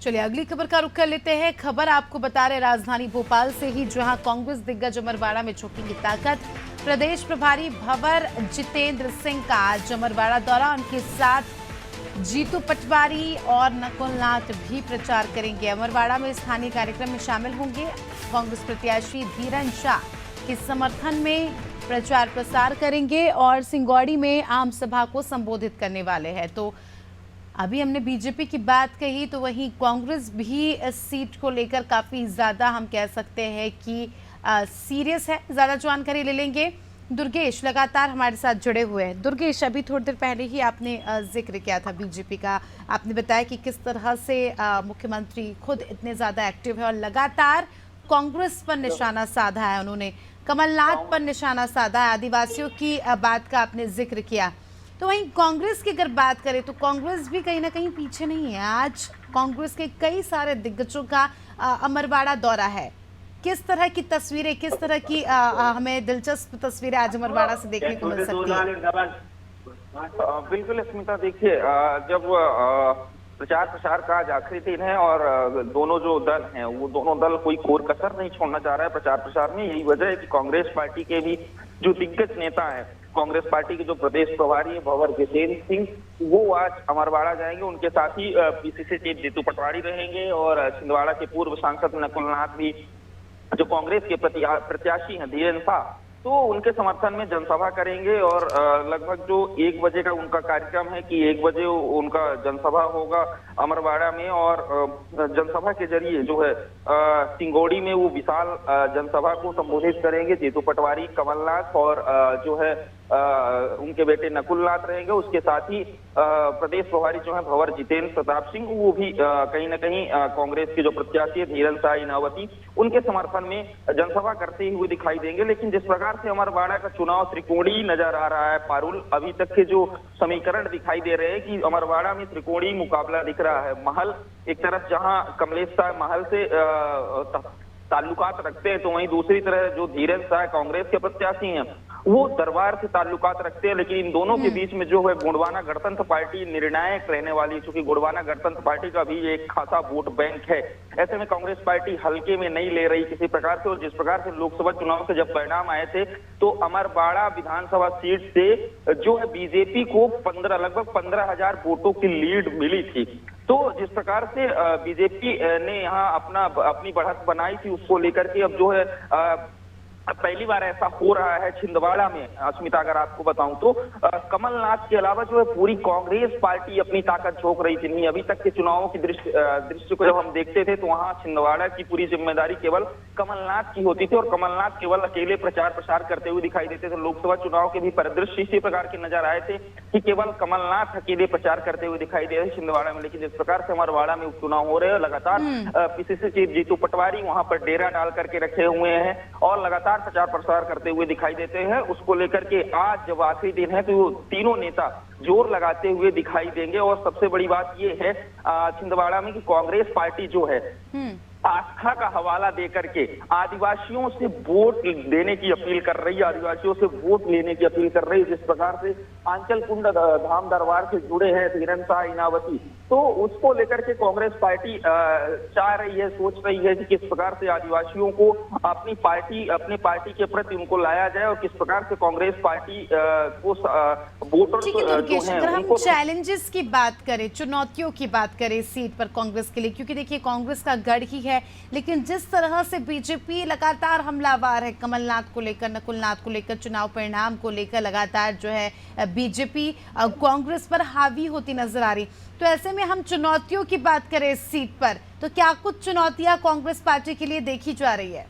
चलिए अगली खबर का रुख कर लेते हैं। खबर आपको बता रहे राजधानी भोपाल से ही, जहां कांग्रेस दिग्गज अमरवाड़ा में झोंकेंगी ताकत। प्रदेश प्रभारी भंवर जितेंद्र सिंह का आज अमरवाड़ा दौरा, उनके साथ जीतू पटवारी और नकुल नाथ भी प्रचार करेंगे। अमरवाड़ा में स्थानीय कार्यक्रम में शामिल होंगे। कांग्रेस प्रत्याशी धीरन शाह के समर्थन में प्रचार प्रसार करेंगे और सिंगौड़ी में आम सभा को संबोधित करने वाले हैं। तो अभी हमने बीजेपी की बात कही, तो वहीं कांग्रेस भी इस सीट को लेकर काफी ज्यादा हम कह सकते हैं कि सीरियस है। ज्यादा जानकारी ले लेंगे। दुर्गेश लगातार हमारे साथ जुड़े हुए हैं। दुर्गेश, अभी थोड़ी देर पहले ही आपने जिक्र किया था बीजेपी का। आपने बताया कि किस तरह से मुख्यमंत्री खुद इतने ज्यादा एक्टिव है और लगातार कांग्रेस पर निशाना साधा है। उन्होंने कमलनाथ पर निशाना साधा है। आदिवासियों की बात का आपने जिक्र किया। तो वहीं कांग्रेस की अगर बात करें तो कांग्रेस भी कहीं ना कहीं पीछे नहीं है। आज कांग्रेस के कई सारे दिग्गजों का अमरवाड़ा दौरा है। किस तरह की तस्वीरें, किस तरह की हमें दिलचस्प तस्वीरें आज अमरवाड़ा से देखने को मिल सकती है? बिल्कुल स्मिता, देखिए जब प्रचार प्रसार का आज आखिरी दिन है और दोनों जो दल हैं वो दोनों दल कोई कोर कसर नहीं छोड़ना चाह रहा है प्रचार प्रसार में। यही वजह है कि कांग्रेस पार्टी के भी जो दिग्गज नेता हैं, कांग्रेस पार्टी के जो प्रदेश प्रभारी है भंवर जितेंद्र सिंह, वो आज अमरवाड़ा जाएंगे। उनके साथ ही पीसीसी चीफ जीतू पटवारी रहेंगे और छिंदवाड़ा के पूर्व सांसद नकुल नाथ भी, जो कांग्रेस के प्रत्याशी हैं धीरन शाह, तो उनके समर्थन में जनसभा करेंगे। और लगभग जो 1 बजे का उनका कार्यक्रम है कि 1 बजे उनका जनसभा होगा अमरवाड़ा में। और जनसभा के जरिए जो है सिंगौड़ी में वो विशाल जनसभा को संबोधित करेंगे। जीतू पटवारी, कमलनाथ और जो है उनके बेटे नकुल नाथ रहेंगे। उसके साथ ही प्रदेश प्रभारी जो है भंवर जितेंद्र प्रताप सिंह, वो भी कहीं ना कहीं कांग्रेस के जो प्रत्याशी है धीरन शाह इनावती, उनके समर्थन में जनसभा करते हुए दिखाई देंगे। लेकिन जिस प्रकार से अमरवाड़ा का चुनाव त्रिकोणीय नजर आ रहा है पारुल, अभी तक के जो समीकरण दिखाई दे रहे हैं कि अमरवाड़ा में त्रिकोणीय मुकाबला दिख रहा है। महल एक तरफ जहां कमलेश शाह महल से ताल्लुकात रखते हैं, तो वहीं दूसरी तरफ जो धीरन शाह कांग्रेस के प्रत्याशी हैं वो दरबार से ताल्लुकात रखते हैं। लेकिन इन दोनों के बीच में जो है गोंडवाना गणतंत्र पार्टी निर्णायक रहने वाली है, चूंकि गोंडवाना गणतंत्र पार्टी का भी एक खासा वोट बैंक है। ऐसे में कांग्रेस पार्टी हल्के में नहीं ले रही किसी प्रकार से। और जिस प्रकार से लोकसभा चुनाव के जब परिणाम आए थे तो अमरवाड़ा विधानसभा सीट से जो है बीजेपी को लगभग 15,000 वोटों की लीड मिली थी। तो जिस प्रकार से बीजेपी ने यहाँ अपनी बढ़त बनाई थी, उसको लेकर के अब जो है पहली बार ऐसा हो रहा है छिंदवाड़ा में। अस्मिता, अगर आपको बताऊं तो कमलनाथ के अलावा जो है पूरी कांग्रेस पार्टी अपनी ताकत झोंक रही थी। नहीं, अभी तक के चुनावों की दृश्य को जब हम देखते थे तो वहां छिंदवाड़ा की पूरी जिम्मेदारी केवल कमलनाथ की होती थी और कमलनाथ केवल अकेले प्रचार प्रसार करते हुए दिखाई देते थे। लोकसभा चुनाव के भी परिदृश्य इसी प्रकार के नजर आए थे कि केवल कमलनाथ अकेले प्रचार करते हुए दिखाई दे रहे छिंदवाड़ा में। लेकिन जिस प्रकार से अमरवाड़ा में उपचुनाव हो रहे हैं, लगातार पीसीसी चीफ जीतू पटवारी वहां पर डेरा डाल करके रखे हुए हैं और लगातार प्रचार प्रसार करते हुए दिखाई देते हैं। उसको लेकर के आज जब आखिरी दिन है तो वो तीनों नेता जोर लगाते हुए दिखाई देंगे। और सबसे बड़ी बात ये है छिंदवाड़ा में कि कांग्रेस पार्टी जो है आस्था का हवाला देकर के आदिवासियों से वोट देने की अपील कर रही है, आदिवासियों से वोट लेने की अपील कर रही है। जिस प्रकार से आंचल कुंड धाम दरबार से जुड़े हैं धीरन शाह इनावती, तो उसको लेकर के कांग्रेस पार्टी चाह रही है, सोच रही है कि किस प्रकार से आदिवासियों को अपनी पार्टी के प्रति उनको लाया जाए और किस प्रकार से कांग्रेस पार्टी को वोटर जो है। अगर हम चैलेंजेस की बात करें, चुनौतियों की बात करें इस सीट पर कांग्रेस के लिए, क्योंकि देखिए कांग्रेस का गढ़ ही है, लेकिन जिस तरह से बीजेपी लगातार हमलावर है कमलनाथ को लेकर, नकुल नाथ को लेकर, चुनाव परिणाम को लेकर लगातार जो है बीजेपी कांग्रेस पर हावी होती नजर आ रही। तो ऐसे में हम चुनौतियों की बात करें इस सीट पर, तो क्या कुछ चुनौतियां कांग्रेस पार्टी के लिए देखी जा रही है?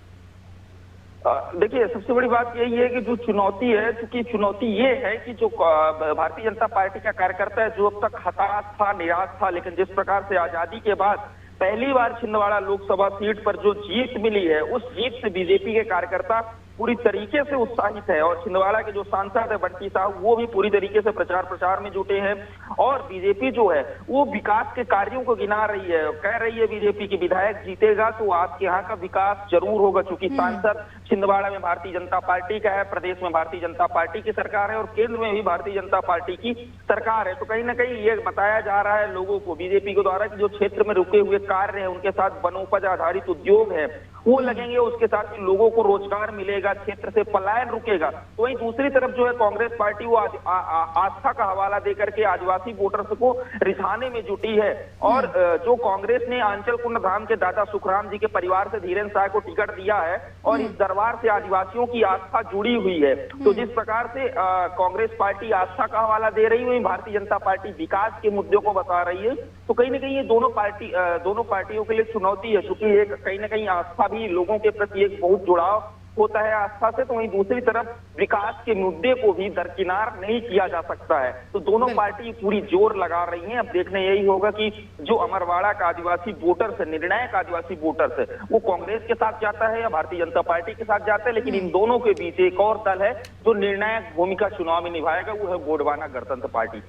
देखिए, सबसे बड़ी बात यही है कि जो चुनौती है, क्योंकि चुनौती ये है कि जो भारतीय जनता पार्टी का कार्यकर्ता है जो अब तक हताश था, निराश था, लेकिन जिस प्रकार से आजादी के बाद पहली बार छिंदवाड़ा लोकसभा सीट पर जो जीत मिली है, उस जीत से बीजेपी के कार्यकर्ता पूरी तरीके से उत्साहित है और छिंदवाड़ा के जो सांसद है बंटी साहब वो भी पूरी तरीके से प्रचार प्रसार में जुटे हैं। और बीजेपी जो है वो विकास के कार्यों को गिना रही है, कह रही है बीजेपी के विधायक जीतेगा तो आपके यहाँ का विकास जरूर होगा, क्योंकि सांसद छिंदवाड़ा में भारतीय जनता पार्टी का है, प्रदेश में भारतीय जनता पार्टी की सरकार है और केंद्र में भी भारतीय जनता पार्टी की सरकार है। तो कहीं ना कहीं ये बताया जा रहा है लोगों को बीजेपी के द्वारा कि जो क्षेत्र में रुके हुए कार्य है उनके साथ वनोपज आधारित उद्योग है वो लगेंगे, उसके साथ ही लोगों को रोजगार मिलेगा, क्षेत्र से पलायन रुकेगा। तो वहीं दूसरी तरफ जो है कांग्रेस पार्टी वो आस्था का हवाला देकर के आदिवासी वोटर्स को रिझाने में जुटी है। और जो कांग्रेस ने आंचल कुंड धाम के दादा सुखराम जी के परिवार से धीरेन्द्र शाह को टिकट दिया है और इस दरबार से आदिवासियों की आस्था जुड़ी हुई है। तो जिस प्रकार से कांग्रेस पार्टी आस्था का हवाला दे रही है वहीं भारतीय जनता पार्टी विकास के मुद्दों को बता रही है। तो कहीं ना कहीं ये दोनों पार्टियों के लिए चुनौती है, क्योंकि एक कहीं ना कहीं आस्था भी लोगों के प्रति एक बहुत जुड़ाव होता है आस्था से, तो वहीं दूसरी तरफ विकास के मुद्दे को भी दरकिनार नहीं किया जा सकता है। तो दोनों पार्टी पूरी जोर लगा रही हैं। अब देखने यही होगा कि जो अमरवाड़ा का आदिवासी वोटर्स है, निर्णायक आदिवासी वोटर्स है, वो कांग्रेस के साथ जाता है या भारतीय जनता पार्टी के साथ जाता है। लेकिन इन दोनों के बीच एक और दल है जो निर्णायक भूमिका चुनाव में निभाएगा, वो है गोंडवाना गणतंत्र पार्टी।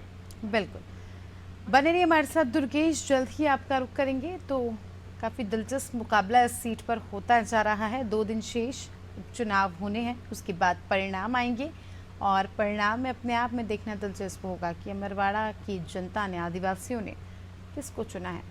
बिल्कुल, बने रहिए हमारे साथ दुर्गेश, जल्द ही आपका रुख करेंगे। तो काफ़ी दिलचस्प मुकाबला इस सीट पर होता जा रहा है। 2 दिन शेष चुनाव होने हैं, उसके बाद परिणाम आएंगे और परिणाम में अपने आप में देखना दिलचस्प होगा कि अमरवाड़ा की जनता ने, आदिवासियों ने किसको चुना है।